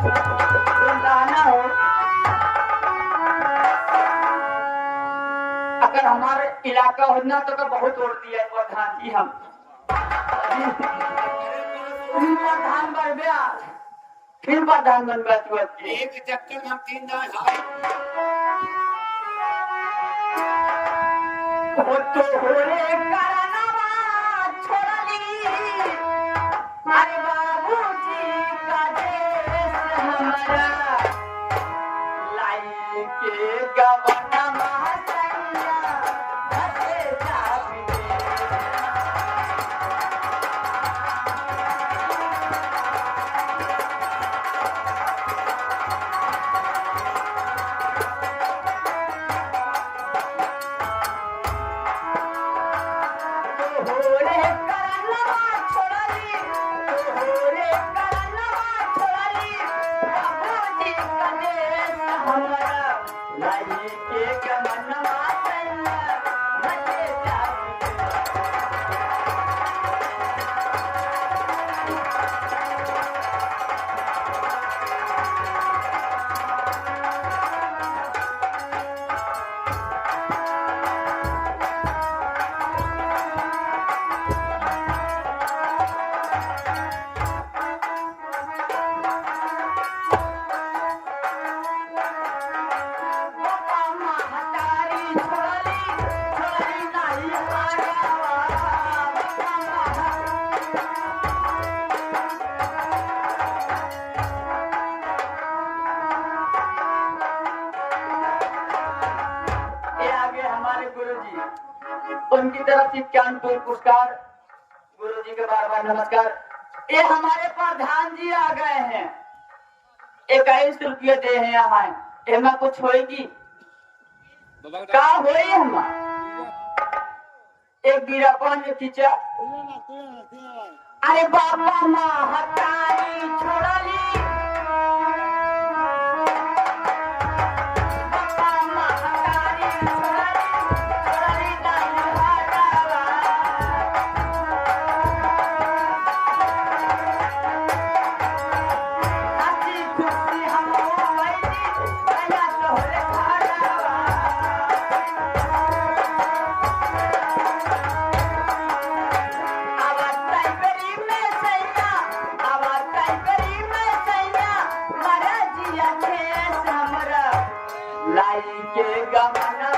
ना हो, अगर हमारे इलाका होना तो बहुत तोड़ दिया प्रधान जी। हम प्रधान बन गया, फिर प्रधान बन गया। एक चक्कर में हम 3 दान हाय वो तो होरे करनवा छोड़ली, अरे बाबूजी का देश हमारा, लाई के गवनमा सैया हसे जाबी। होरे करनवा छोड़ली, होरे करनवा छोड़ली, बाबूजी का देश हमारा, लाई के गवनमा सैया हसे जाबी। महतारी छोड़ली, छोड़ली नहीं आगावा, ये आगे हमारे गुरुजी, उनकी तरफ से ज्ञानपुर पुरस्कार, गुरुजी के बार बार नमस्कार। ये हमारे प्रधान जी आ गए हैं, 21 रुपये दे हैं यहाँ, एमा कुछ होएगी का होई हम एक गिरा पान खींचा। अरे बाबा महतारी छोड़ली, बाबा महतारी छोड़ली, छोड़ली नहीं आगावा। हंसी खुशी हम होइली, भैया तोहरे घरवा। आवाज टाइगरी में सैया, आवाज टाइगरी में सैया, महाराजिया खेस हमरा, लाई के गमना